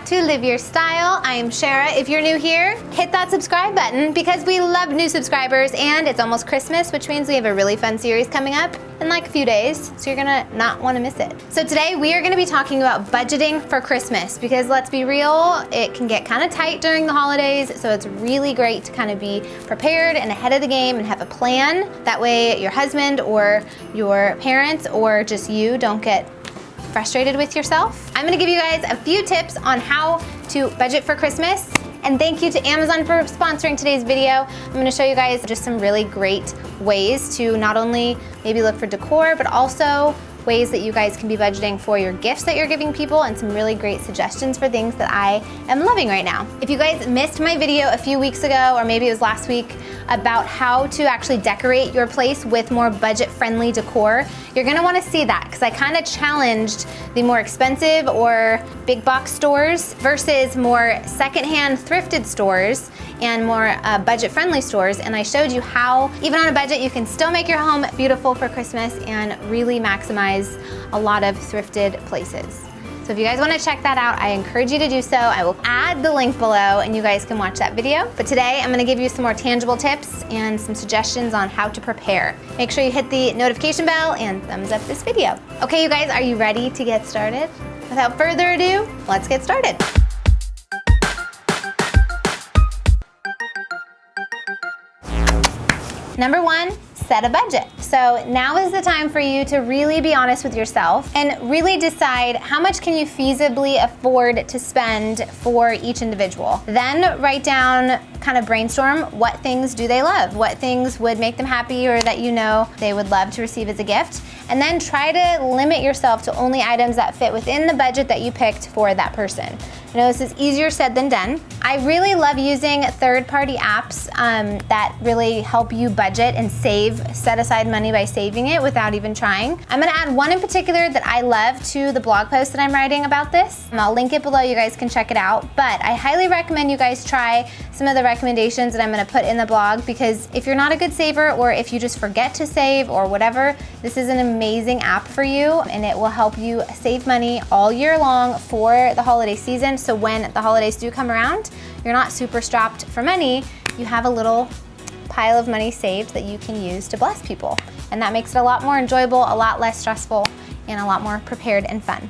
to Live Your Style. I am Sharrah. If you're new here, hit that subscribe button because we love new subscribers and it's almost Christmas, which means we have a really fun series coming up in like a few days, so you're gonna not wanna miss it. So today we are gonna be talking about budgeting for Christmas because let's be real, it can get kind of tight during the holidays, so it's really great to kind of be prepared and ahead of the game and have a plan. That way your husband or your parents or just you don't get frustrated with yourself. I'm gonna give you guys a few tips on how to budget for Christmas. And thank you to Amazon for sponsoring today's video. I'm gonna show you guys just some really great ways to not only maybe look for decor, but also ways that you guys can be budgeting for your gifts that you're giving people and some really great suggestions for things that I am loving right now. If you guys missed my video a few weeks ago, or maybe it was last week, about how to actually decorate your place with more budget-friendly decor, you're gonna wanna see that because I kind of challenged the more expensive or big box stores versus more secondhand thrifted stores and more budget-friendly stores, and I showed you how, even on a budget, you can still make your home beautiful for Christmas and really maximize a lot of thrifted places. So if you guys wanna check that out, I encourage you to do so. I will add the link below and you guys can watch that video. But today I'm gonna give you some more tangible tips and some suggestions on how to prepare. Make sure you hit the notification bell and thumbs up this video. Okay, you guys, are you ready to get started? Without further ado, let's get started. Number one, set a budget. So now is the time for you to really be honest with yourself and really decide how much can you feasibly afford to spend for each individual. Then write down, kind of brainstorm, what things do they love? What things would make them happy or that you know they would love to receive as a gift? And then try to limit yourself to only items that fit within the budget that you picked for that person. I know this is easier said than done. I really love using third-party apps that really help you budget and set aside money by saving it without even trying. I'm gonna add one in particular that I love to the blog post that I'm writing about this. I'll link it below, you guys can check it out. But I highly recommend you guys try some of the recommendations that I'm gonna put in the blog because if you're not a good saver or if you just forget to save or whatever, this is an amazing app for you and it will help you save money all year long for the holiday season. So when the holidays do come around, you're not super strapped for money, you have a little pile of money saved that you can use to bless people. And that makes it a lot more enjoyable, a lot less stressful, and a lot more prepared and fun.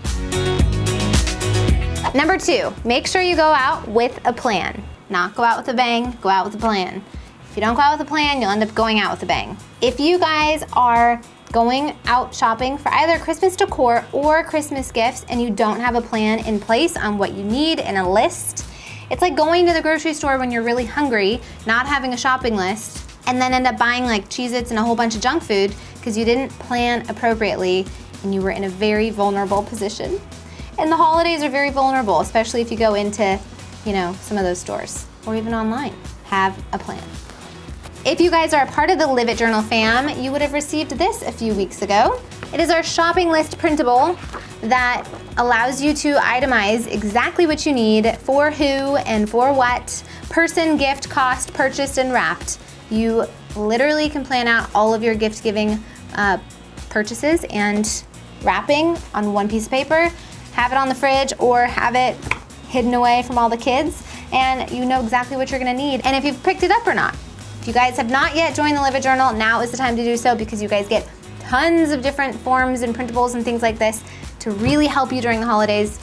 Number two, make sure you go out with a plan. Not go out with a bang, go out with a plan. If you don't go out with a plan, you'll end up going out with a bang. If you guys are going out shopping for either Christmas decor or Christmas gifts and you don't have a plan in place on what you need and a list, it's like going to the grocery store when you're really hungry, not having a shopping list, and then end up buying like Cheez-Its and a whole bunch of junk food because you didn't plan appropriately and you were in a very vulnerable position. And the holidays are very vulnerable, especially if you go into, you know, some of those stores or even online. Have a plan. If you guys are a part of the Live It Journal fam, you would have received this a few weeks ago. It is our shopping list printable that allows you to itemize exactly what you need for who and for what, person, gift, cost, purchased, and wrapped. You literally can plan out all of your gift giving purchases and wrapping on one piece of paper, have it on the fridge or have it hidden away from all the kids, and you know exactly what you're gonna need and if you've picked it up or not. If you guys have not yet joined the Live It Journal, now is the time to do so because you guys get tons of different forms and printables and things like this to really help you during the holidays.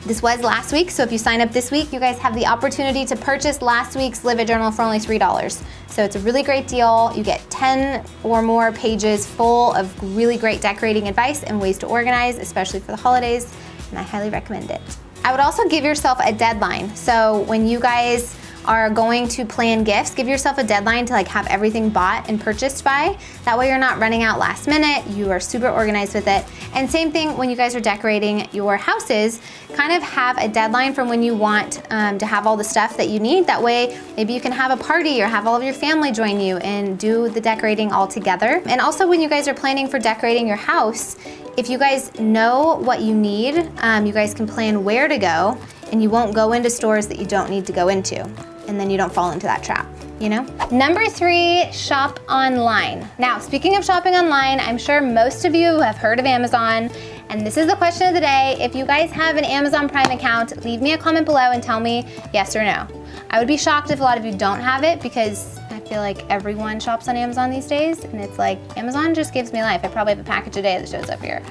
This was last week, so if you sign up this week, you guys have the opportunity to purchase last week's Live It Journal for only $3. So it's a really great deal. You get 10 or more pages full of really great decorating advice and ways to organize, especially for the holidays, and I highly recommend it. I would also give yourself a deadline. So when you guys are going to plan gifts, give yourself a deadline to like have everything bought and purchased by. That way you're not running out last minute, you are super organized with it. And same thing when you guys are decorating your houses, kind of have a deadline from when you want to have all the stuff that you need. That way maybe you can have a party or have all of your family join you and do the decorating all together. And also when you guys are planning for decorating your house, if you guys know what you need, you guys can plan where to go and you won't go into stores that you don't need to go into. And then you don't fall into that trap, you know? Number 3, shop online. Now, speaking of shopping online, I'm sure most of you have heard of Amazon And this is the question of the day. If you guys have an Amazon Prime account, leave me a comment below and tell me yes or no. I would be shocked if a lot of you don't have it because I feel like everyone shops on Amazon these days, and it's like, Amazon just gives me life. I probably have a package a day that shows up here.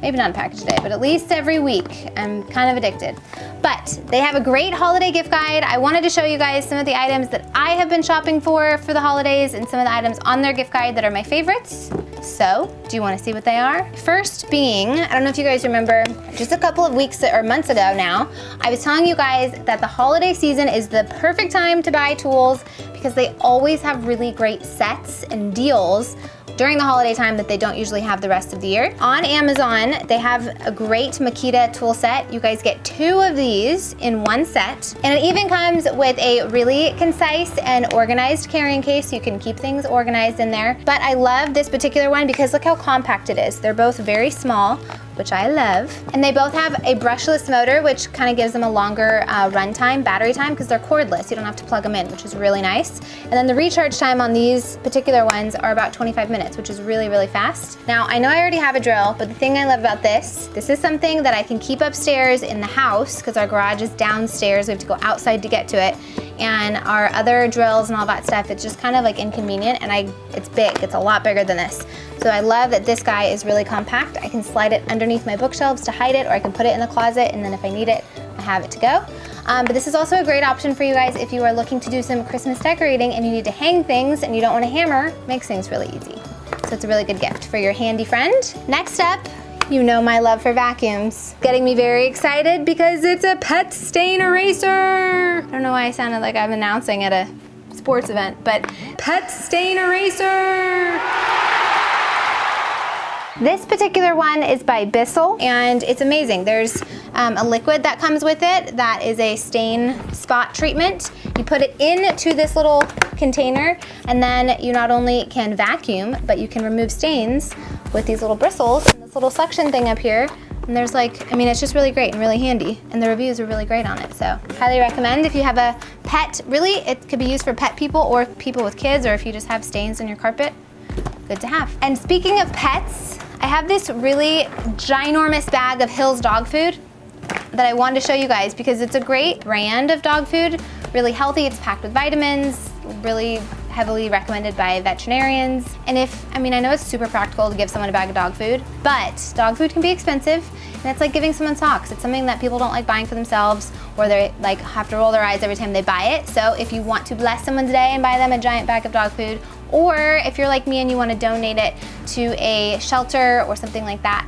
Maybe not a package a day, but at least every week. I'm kind of addicted. But they have a great holiday gift guide. I wanted to show you guys some of the items that I have been shopping for the holidays and some of the items on their gift guide that are my favorites. So, do you want to see what they are? First being, I don't know if you guys remember, just a couple of weeks or months ago now, I was telling you guys that the holiday season is the perfect time to buy tools because they always have really great sets and deals during the holiday time that they don't usually have the rest of the year. On Amazon, they have a great Makita tool set. You guys get 2 of these in one set. And it even comes with a really concise and organized carrying case, so you can keep things organized in there. But I love this particular one because look how compact it is. They're both very small, which I love. And they both have a brushless motor, which kind of gives them a longer runtime, battery time, because they're cordless. You don't have to plug them in, which is really nice. And then the recharge time on these particular ones are about 25 minutes, which is really, really fast. Now, I know I already have a drill, but the thing I love about this is something that I can keep upstairs in the house, because our garage is downstairs. We have to go outside to get to it. And our other drills and all that stuff, it's just kind of like inconvenient, and it's big. It's a lot bigger than this. So I love that this guy is really compact. I can slide it underneath my bookshelves to hide it, or I can put it in the closet, and then if I need it, I have it to go. But this is also a great option for you guys if you are looking to do some Christmas decorating and you need to hang things and you don't want a hammer. Makes things really easy. So it's a really good gift for your handy friend. Next up, you know my love for vacuums. Getting me very excited because it's a pet stain eraser. I don't know why I sounded like I'm announcing at a sports event, but pet stain eraser. This particular one is by Bissell, and it's amazing. There's a liquid that comes with it that is a stain spot treatment. You put it into this little container, and then you not only can vacuum, but you can remove stains with these little bristles and this little suction thing up here. And there's it's just really great and really handy. And the reviews are really great on it. So highly recommend if you have a pet. Really, it could be used for pet people or people with kids, or if you just have stains on your carpet, good to have. And speaking of pets, I have this really ginormous bag of Hill's dog food that I wanted to show you guys because it's a great brand of dog food, really healthy. It's packed with vitamins, really heavily recommended by veterinarians. And I know it's super practical to give someone a bag of dog food, but dog food can be expensive, and it's like giving someone socks. It's something that people don't like buying for themselves, or they have to roll their eyes every time they buy it. So if you want to bless someone today and buy them a giant bag of dog food, or if you're like me and you want to donate it to a shelter or something like that,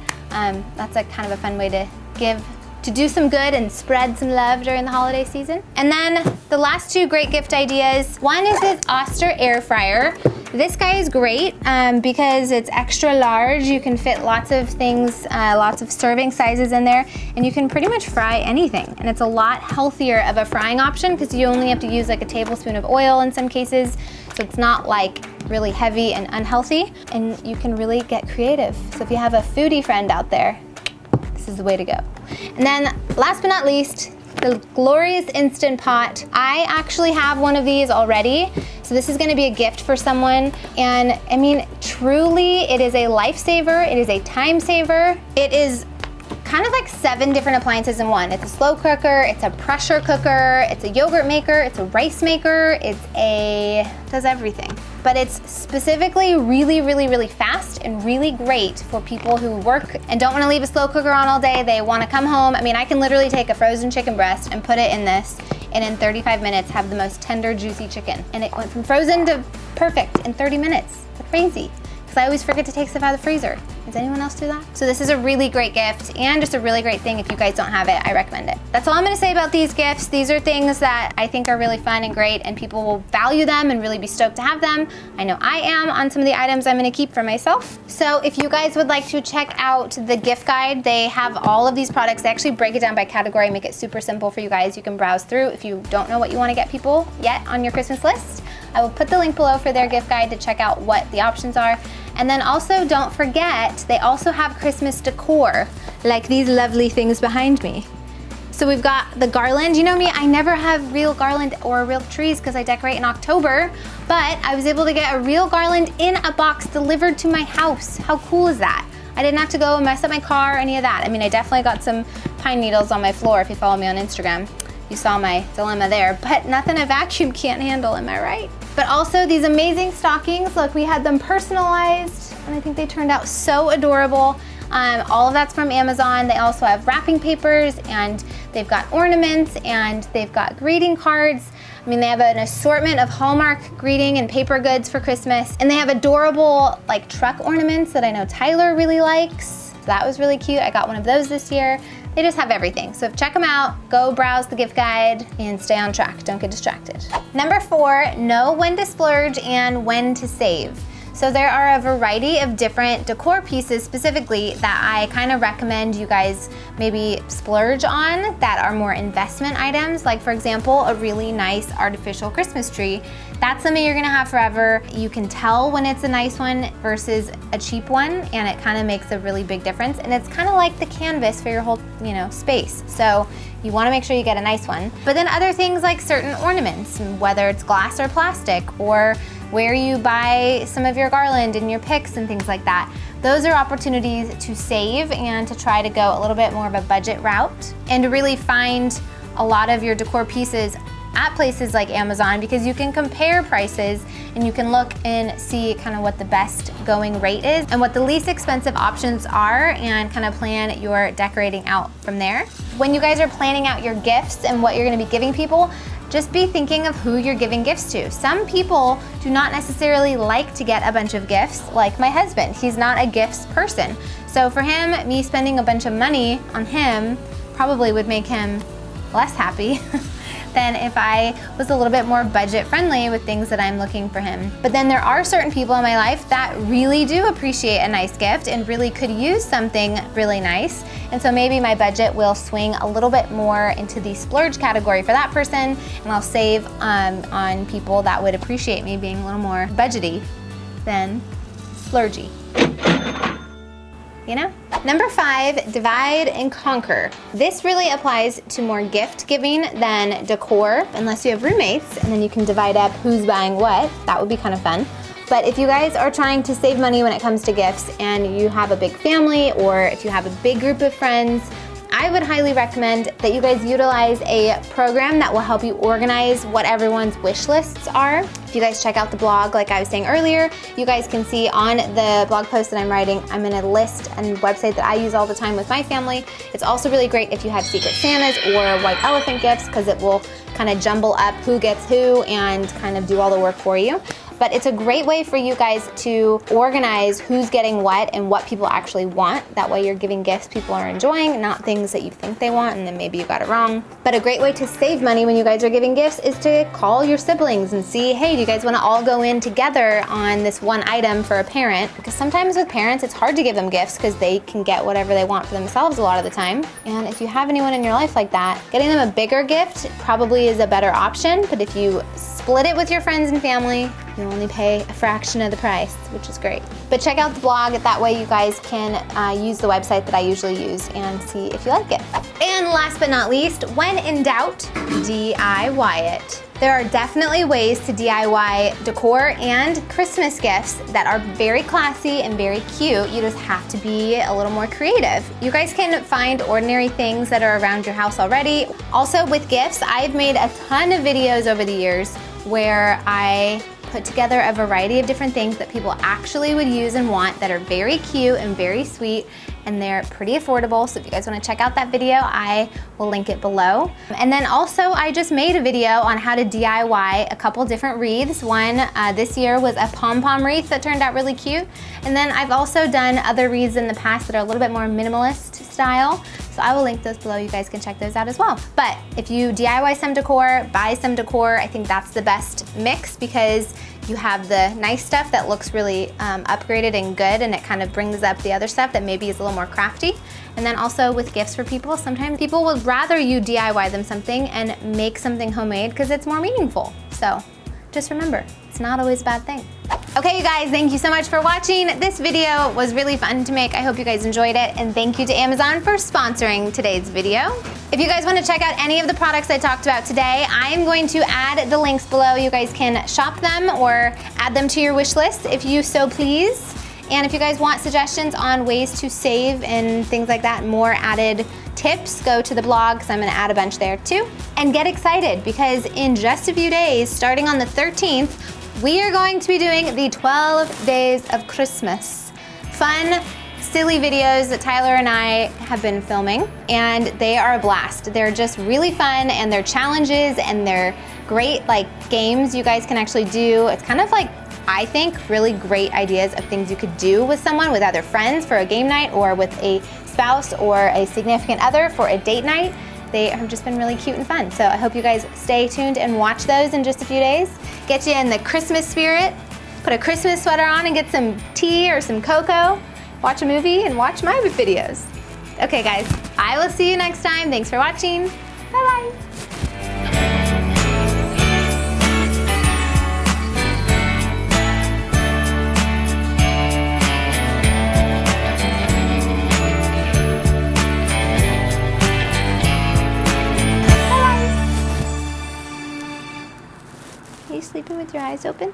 that's a kind of a fun way to do some good and spread some love during the holiday season. And then the last 2 great gift ideas. One is this Oster air fryer. This guy is great because it's extra large. You can fit lots of things, lots of serving sizes in there, and you can pretty much fry anything. And it's a lot healthier of a frying option because you only have to use like a tablespoon of oil in some cases. So it's not like really heavy and unhealthy, and you can really get creative. So if you have a foodie friend out there, this is the way to go. And then last but not least, the glorious Instant Pot. I actually have one of these already. So this is gonna be a gift for someone. And truly, it is a lifesaver. It is a time saver. It is kind of like 7 different appliances in one. It's a slow cooker, it's a pressure cooker, it's a yogurt maker, it's a rice maker, does everything. But it's specifically really, really, really fast and really great for people who work and don't want to leave a slow cooker on all day. They want to come home. I can literally take a frozen chicken breast and put it in this, and in 35 minutes have the most tender, juicy chicken. And it went from frozen to perfect in 30 minutes. It's crazy. Because I always forget to take stuff out of the freezer. Does anyone else do that? So this is a really great gift and just a really great thing. If you guys don't have it, I recommend it. That's all I'm gonna say about these gifts. These are things that I think are really fun and great, and people will value them and really be stoked to have them. I know I am on some of the items I'm gonna keep for myself. So if you guys would like to check out the gift guide, they have all of these products. They actually break it down by category, make it super simple for you guys. You can browse through if you don't know what you wanna get people yet on your Christmas list. I will put the link below for their gift guide to check out what the options are. And then also don't forget, they also have Christmas decor, like these lovely things behind me. So we've got the garland. You know me, I never have real garland or real trees because I decorate in October, but I was able to get a real garland in a box delivered to my house. How cool is that? I didn't have to go mess up my car or any of that. I mean, I definitely got some pine needles on my floor if you follow me on Instagram. You saw my dilemma there, but nothing a vacuum can't handle, am I right? But also these amazing stockings. Look, we had them personalized and I think they turned out so adorable. All of that's from Amazon. They also have wrapping papers and they've got ornaments and they've got greeting cards. I mean, they have an assortment of Hallmark greeting and paper goods for Christmas. And they have adorable like truck ornaments that I know Tyler really likes. So that was really cute. I got one of those this year. They just have everything. So check them out, go browse the gift guide and stay on track. Don't get distracted. Number 4, know when to splurge and when to save. So there are a variety of different decor pieces specifically that I kind of recommend you guys maybe splurge on that are more investment items. Like for example, a really nice artificial Christmas tree. That's something you're gonna have forever. You can tell when it's a nice one versus a cheap one, and it kind of makes a really big difference. And it's kind of like the canvas for your whole, space. So you wanna make sure you get a nice one. But then other things like certain ornaments, whether it's glass or plastic, or where you buy some of your garland and your picks and things like that. Those are opportunities to save and to try to go a little bit more of a budget route and to really find a lot of your decor pieces at places like Amazon, because you can compare prices and you can look and see kind of what the best going rate is and what the least expensive options are and kind of plan your decorating out from there. When you guys are planning out your gifts and what you're gonna be giving people, just be thinking of who you're giving gifts to. Some people do not necessarily like to get a bunch of gifts, like my husband. He's not a gifts person. So for him, me spending a bunch of money on him probably would make him less happy than if I was a little bit more budget friendly with things that I'm looking for him. But then there are certain people in my life that really do appreciate a nice gift and really could use something really nice. And so maybe my budget will swing a little bit more into the splurge category for that person, and I'll save on people that would appreciate me being a little more budgety than splurgy. Number 5, divide and conquer. This really applies to more gift giving than decor, unless you have roommates and then you can divide up who's buying what. That would be kind of fun. But if you guys are trying to save money when it comes to gifts and you have a big family or if you have a big group of friends, I would highly recommend that you guys utilize a program that will help you organize what everyone's wish lists are. If you guys check out the blog, like I was saying earlier, you guys can see on the blog post that I'm writing, I'm in a list and website that I use all the time with my family. It's also really great if you have Secret Santas or White Elephant gifts, because it will kind of jumble up who gets who and kind of do all the work for you. But it's a great way for you guys to organize who's getting what and what people actually want. That way you're giving gifts people are enjoying, not things that you think they want and then maybe you got it wrong. But a great way to save money when you guys are giving gifts is to call your siblings and see, hey, do you guys want to all go in together on this one item for a parent? Because sometimes with parents, it's hard to give them gifts because they can get whatever they want for themselves a lot of the time. And if you have anyone in your life like that, getting them a bigger gift probably is a better option. But if you split it with your friends and family, you only pay a fraction of the price, which is great. But check out the blog, that way you guys can use the website that I usually use and see if you like it. And last but not least, when in doubt, DIY it. There are definitely ways to DIY decor and Christmas gifts that are very classy and very cute. You just have to be a little more creative. You guys can find ordinary things that are around your house already. Also with gifts, I've made a ton of videos over the years where I put together a variety of different things that people actually would use and want that are very cute and very sweet, and they're pretty affordable. So if you guys want to check out that video, I will link it below. And then also I just made a video on how to DIY a couple different wreaths. One this year was a pom-pom wreath that turned out really cute. And then I've also done other wreaths in the past that are a little bit more minimalist style. So I will link those below. You guys can check those out as well. But if you DIY some decor, buy some decor, I think that's the best mix, because you have the nice stuff that looks really upgraded and good, and it kind of brings up the other stuff that maybe is a little more crafty. And then also with gifts for people, sometimes people would rather you DIY them something and make something homemade because it's more meaningful. So just remember, it's not always a bad thing. Okay, you guys, thank you so much for watching. This video was really fun to make. I hope you guys enjoyed it, and thank you to Amazon for sponsoring today's video. If you guys want to check out any of the products I talked about today, I am going to add the links below. You guys can shop them or add them to your wish list if you so please. And if you guys want suggestions on ways to save and things like that, more added tips, go to the blog because I'm gonna add a bunch there too. And get excited because in just a few days, starting on the 13th, we are going to be doing the 12 Days of Christmas. Fun, silly videos that Tyler and I have been filming, and they are a blast. They're just really fun, and they're challenges, and they're great like games you guys can actually do. It's kind of like, I think, really great ideas of things you could do with someone, with either friends for a game night or with a spouse or a significant other for a date night. They have just been really cute and fun. So I hope you guys stay tuned and watch those in just a few days. Get you in the Christmas spirit, put a Christmas sweater on and get some tea or some cocoa, watch a movie and watch my videos. Okay guys, I will see you next time. Thanks for watching. Bye-bye. Are you sleeping with your eyes open?